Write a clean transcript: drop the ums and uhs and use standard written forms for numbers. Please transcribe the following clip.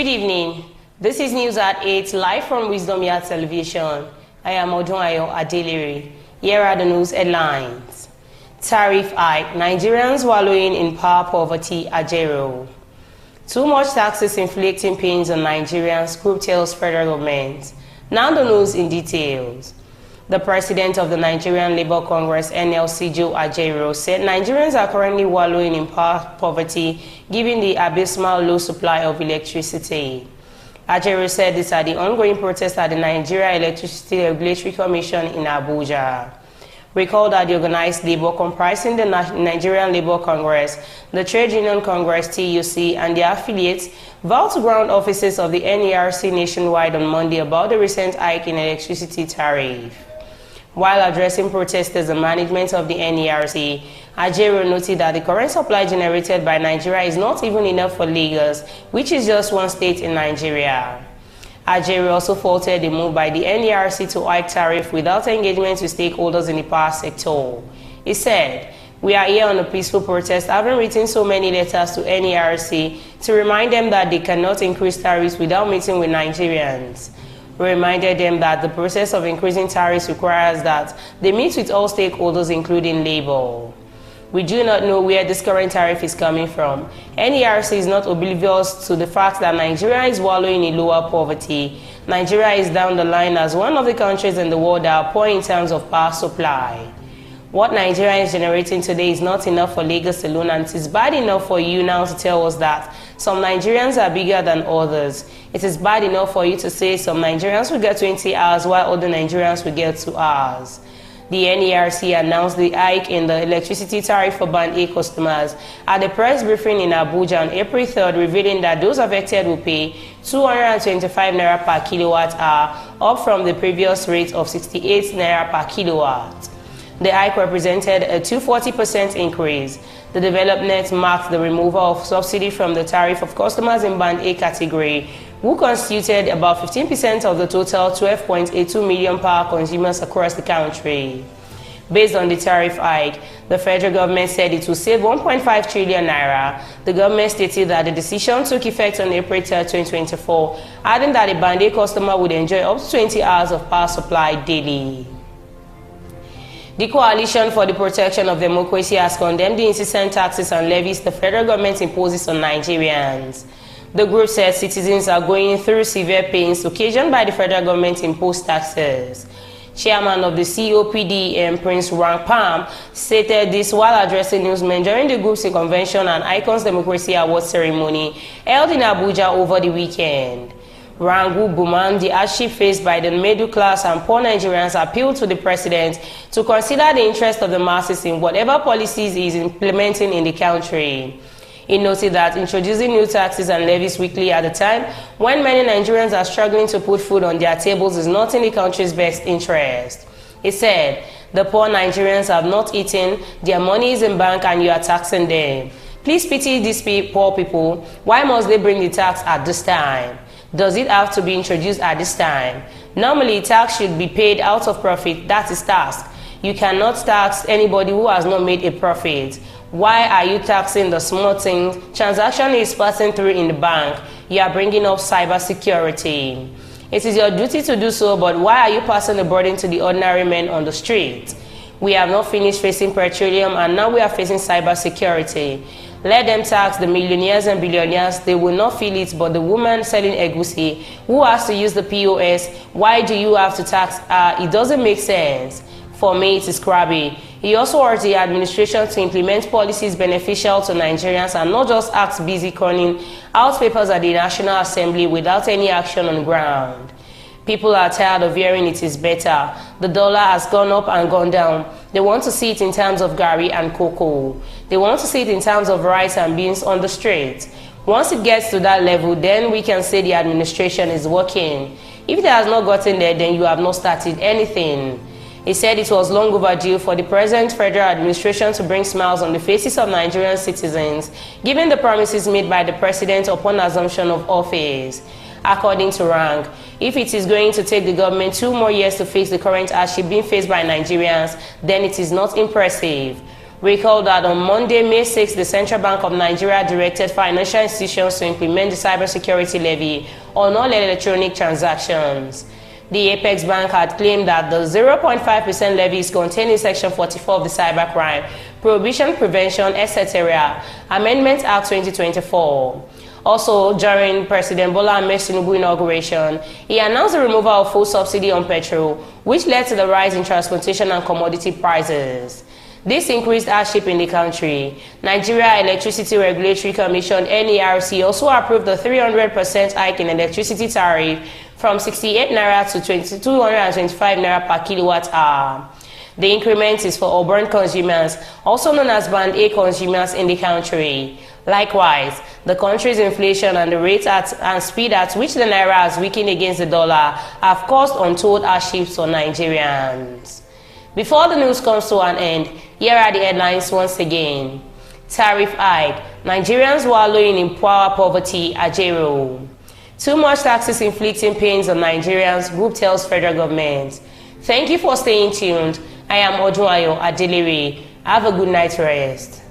evening. This is News at 8, live from Wisdom Yard Television. I am Ajaero Adelere. Here are the news headlines. Tariff hike, Nigerians wallowing in power poverty, Ajaero. Too much taxes inflicting pains on Nigerians, group tells federal government. Now the news in details. The president of the Nigerian Labour Congress, NLC, Joe Ajaero, said Nigerians are currently wallowing in power poverty given the abysmal low supply of electricity. Ajaero said this at the ongoing protest at the Nigeria Electricity Regulatory Commission in Abuja. Recall that the organized labour comprising the Nigerian Labour Congress, the Trade Union Congress TUC, and their affiliates vowed to ground offices of the NERC nationwide on Monday about the recent hike in electricity tariff. While addressing protesters and management of the NERC, Ajaero noted that the current supply generated by Nigeria is not even enough for Lagos, which is just one state in Nigeria. Ajaero also faulted the move by the NERC to hike tariff without engagement with stakeholders in the power sector. He said, "We are here on a peaceful protest, having written so many letters to NERC to remind them that they cannot increase tariffs without meeting with Nigerians. We reminded them that the process of increasing tariffs requires that they meet with all stakeholders, including labor. We do not know where this current tariff is coming from. NERC is not oblivious to the fact that Nigeria is wallowing in lower poverty. Nigeria is down the line as one of the countries in the world that are poor in terms of power supply. What Nigeria is generating today is not enough for Lagos alone, and it is bad enough for you now to tell us that some Nigerians are bigger than others. It is bad enough for you to say some Nigerians will get 20 hours while other Nigerians will get 2 hours. The NERC announced the hike in the electricity tariff for Band A customers at the press briefing in Abuja on April 3rd, revealing that those affected will pay 225 naira per kilowatt hour, up from the previous rate of 68 naira per kilowatt. The hike represented a 240% increase. The development marked the removal of subsidy from the tariff of customers in Band A category, who constituted about 15% of the total 12.82 million power consumers across the country. Based on the tariff hike, the federal government said it will save 1.5 trillion naira. The government stated that the decision took effect on April 3, 2024, adding that a Band A customer would enjoy up to 20 hours of power supply daily. The Coalition for the Protection of Democracy has condemned the incessant taxes and levies the federal government imposes on Nigerians. The group says citizens are going through severe pains occasioned by the federal government imposed taxes. Chairman of the COPDM, Prince Rampam, stated this while addressing newsmen during the group's convention and Icons Democracy Award ceremony held in Abuja over the weekend. Rangu Buman, the hardship faced by the middle class and poor Nigerians, appealed to the president to consider the interest of the masses in whatever policies he is implementing in the country. He noted that introducing new taxes and levies weekly at a time when many Nigerians are struggling to put food on their tables is not in the country's best interest. He said, "The poor Nigerians have not eaten, their money is in bank and you are taxing them. Please pity these poor people. Why must they bring the tax at this time? Does it have to be introduced at this time? Normally, tax should be paid out of profit. That is tax. You cannot tax anybody who has not made a profit. Why are you taxing the small things? Transaction is passing through in the bank. You are bringing up cybersecurity. It is your duty to do so, but why are you passing the burden to the ordinary men on the street? We have not finished facing petroleum and now we are facing cybersecurity. Let them tax the millionaires and billionaires, they will not feel it, but the woman selling egusi who has to use the POS, why do you have to tax her? It doesn't make sense. For me, it is crabby." He also urged the administration to implement policies beneficial to Nigerians and not just act busy churning out papers at the National Assembly without any action on the ground. People are tired of hearing it is better. The dollar has gone up and gone down. They want to see it in terms of gari and cocoa. They want to see it in terms of rice and beans on the street. Once it gets to that level, then we can say the administration is working. If it has not gotten there, then you have not started anything. He said it was long overdue for the present federal administration to bring smiles on the faces of Nigerian citizens, given the promises made by the president upon assumption of office. According to Rang, if it is going to take the government 2 more years to fix the current hardship being faced by Nigerians, then it is not impressive. Recall that on Monday, May 6, the Central Bank of Nigeria directed financial institutions to implement the cybersecurity levy on all electronic transactions. The Apex Bank had claimed that the 0.5% levy is contained in Section 44 of the Cybercrime, Prohibition, Prevention, etc. Amendment Act 2024. Also, during President Bola Ahmed Tinubu's inauguration, he announced the removal of full subsidy on petrol, which led to the rise in transportation and commodity prices. This increased hardship in the country. Nigeria Electricity Regulatory Commission (NERC) also approved the 300% hike in electricity tariff from 68 naira to 225 naira per kilowatt hour. The increment is for urban consumers, also known as Band A consumers in the country. Likewise, the country's inflation and the rate and speed at which the naira has weakened against the dollar have caused untold hardships for Nigerians. Before the news comes to an end, here are the headlines once again. Tariff hike. Nigerians wallowing in poverty, Ajaero. Too much taxes inflicting pains on Nigerians, group tells federal government. Thank you for staying tuned. I am Ajaero Adelere. Have a good night's rest.